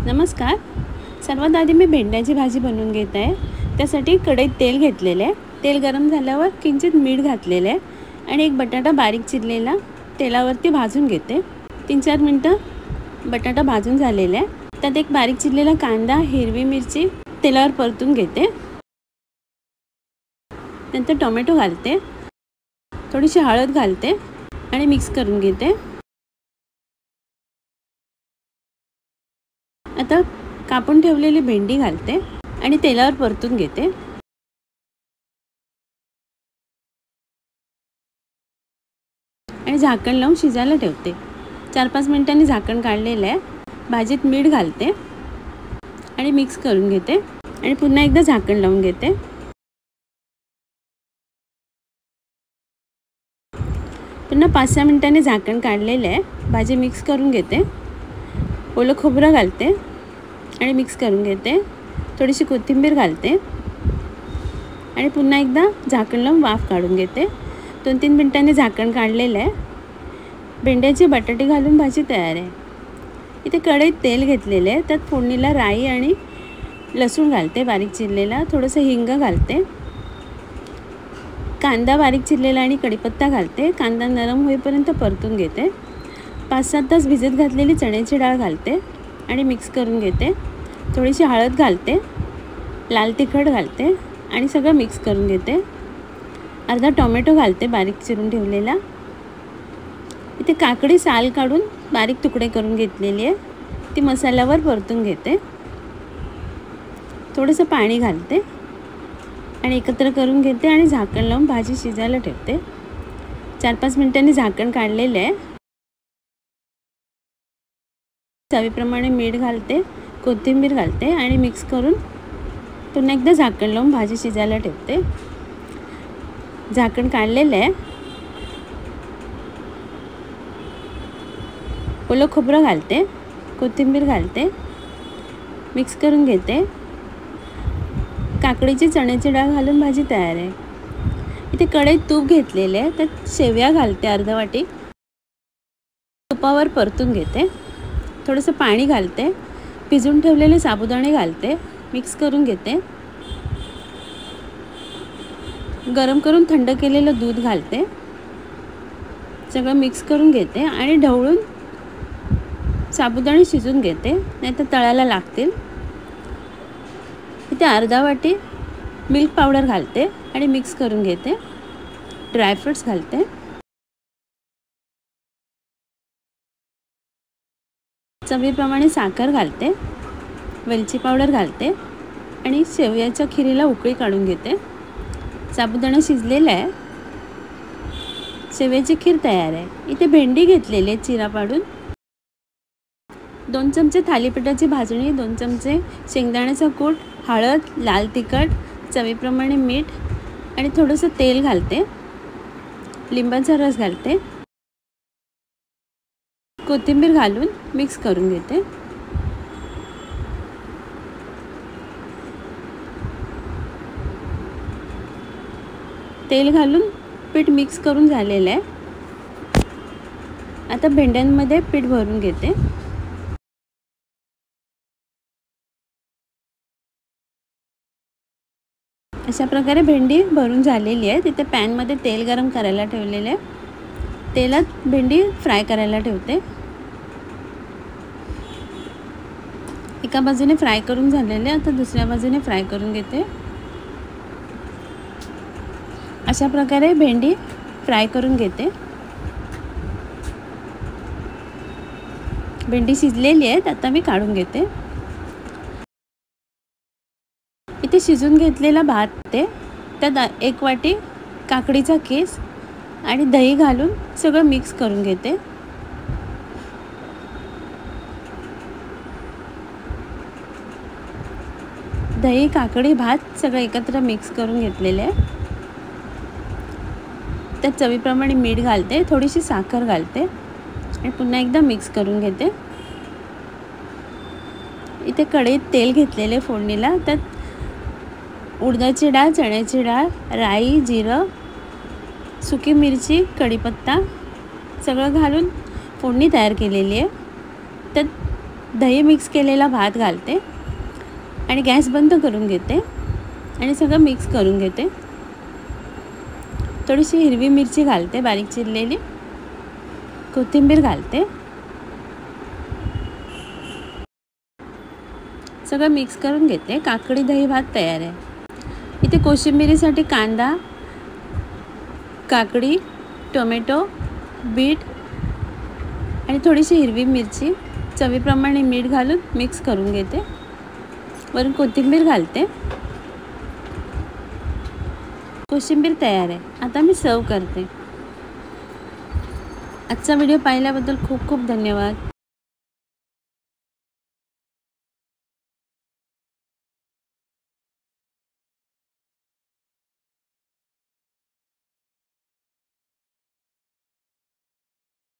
नमस्कार. सर्वात आधी मी भेंड्याची भाजी बनवून घेत आहे. त्यासाठी कढईत तेल घेतलेले आहे. तेल गरम झाल्यावर किंचित मीठ घातलेले आहे आणि एक बटाटा बारीक चिरलेला तेलावरती भाजून घेते. 3-4 मिनटं बटाटा भाजून झालेला आहे. त्यात एक बारीक चिरलेला कांदा, हिरवी मिरची तेलावर परतून घेते. नंतर टोमॅटो घालते, थोडीशी हळद घालते आणि मिक्स करून घेते. आता कापून ठेवलेली भेंडी घालते आणि तेलावर परतून घेते. आणि झाकण लावून शिजायला ठेवते. 4-5 मिनिटांनी झाकण काढलेलं आहे. भाजीत मीठ घालते आणि मिक्स करून घेते आणि पुन्हा एकदा झाकण लावून घेते. पुन्हा 5-6 मिनिटांनी झाकण काढलेलं आहे. भाजी मिक्स करून घेते. ओलं खोबरं घालते आणि मिक्स करून घेते. थोडीशी कोथिंबीर घालते आणि पुन्हा एकदा झाकण लावून वाफ काढून घेते. 2-3 मिनिटांनी झाकण काढलेलं आहे. भेंड्याची बटाटे घालून भाजी तयार आहे. इथे कढईत तेल घेतलेले आहे. त्यात फोडणीला राई आणि लसूण घालते बारीक चिरलेला. थोडंसं हिंग घालते. कांदा बारीक चिरलेला आणि कढीपत्ता घालते. कांदा नरम होईपर्यंत परतून घेते. 5-7 तास भिजत घातलेली चण्याची डाळ घालते आणि मिक्स करून घेते. थोडीशी हळद घालते, लाल तिखट घालते आणि सगळं मिक्स करून घेते. अर्धा टोमॅटो घालते बारीक चिरून ठेवलेला. इथे काकडी साल काढून बारीक तुकडे करून घेतलेली आहे. ती मसाल्यावर परतून घेते. थोडंसं पाणी घालते आणि एकत्र करून घेते आणि झाकण लावून भाजी शिजायला ठेवते. 4-5 मिनिटांनी झाकण काढलेलं आहे. चवीप्रमाणे मीठ घालते, कोथिंबीर घालते आणि मिक्स करून पुन्हा एकदा झाकण लावून भाजी शिजायला ठेवते. झाकण काढलेलं आहे. ओलं खोबरं घालते, कोथिंबीर घालते, मिक्स करून घेते. काकडीची चण्याची डाळ घालून भाजी तयार आहे. इथे कढईत तूप घेतलेले आहे. त्यात शेवया घालते अर्धा वाटी. तुपावर परतून घेते. थोडंसं पाणी घालते. भिजून ठेवलेले साबुदाणे घालते. मिक्स करून घेते. गरम करून थंड केलेलं दूध घालते. सगळं मिक्स करून घेते आणि ढवळून साबुदाणे शिजून घेते, नाहीतर तळायला लागतील. इथे अर्धा वाटी मिल्क पावडर घालते आणि मिक्स करून घेते. ड्रायफ्रूट्स घालते. चवीप्रमाणे साखर घालते, वेलची पावडर घालते आणि शेवयाच्या खिरीला उकळी काढून घेते. साबुदाणा शिजलेला आहे. शेवयाची खीर तयार आहे. इथे भेंडी घेतलेली आहे चिरा पाडून. 2 चमचे थालीपीठाची भाजणी, 2 चमचे शेंगदाण्याचा कूट, हळद, लाल तिखट, चवीप्रमाणे मीठ आणि थोडंसं तेल घालते. लिंबाचा रस घालते. कोथिंबीर घालून मिक्स करून घेते. तेल घालून पीठ मिक्स करून झालेलं आहे. आता भेंड्यांमध्ये पीठ भरून घेते. अशा प्रकारे भेंडी भरून झालेली आहे. तिथे पॅनमध्ये तेल गरम करायला ठेवलेले आहे. तेलात भेंडी फ्राय करायला ठेवते. एका बाजूने फ्राय करून झालेले, आता दुसऱ्या बाजूने फ्राय करून घेते. अशा प्रकारे भेंडी फ्राय करून घेते. भेंडी शिजलेली आहे. आता मी काढून घेते. इथे शिजून घेतलेला भात आहे. त्यात 1 वाटी काकडीचा किस आणि दही घालून सगळं मिक्स करून घेते. दही, काकडी, भात सगळं एकत्र मिक्स करून घेतलेले आहे. त्यात चवीप्रमाणे मीठ घालते, थोडीशी साखर घालते आणि पुन्हा एकदा मिक्स करून घेते. इथे कढईत तेल घेतलेले फोडणीला. त्यात उडदाची डाळ, चण्याची डाळ, राई, जिरं, सुकी मिरची, कढीपत्ता सगळं घालून फोडणी तयार केलेली आहे. त्यात दही मिक्स केलेला भात घालते आणि गॅस बंद करून घेते आणि सगळं मिक्स करून घेते. थोडीशी हिरवी मिरची घालते बारीक चिरलेली, कोथिंबीर घालते. सगळं मिक्स करून घेते. काकडी दही भात तयार आहे. इथे कोशिंबिरीसाठी कांदा, काकडी, टोमॅटो, बीट आणि थोडीशी हिरवी मिरची, चवीप्रमाणे मीठ घालून मिक्स करून घेते. वरून कोथिंबीर घालते. कोशिंबीर तयार आहे. आता मी सर्व करते. आजचा व्हिडिओ पाहिल्याबद्दल खूप खूप धन्यवाद.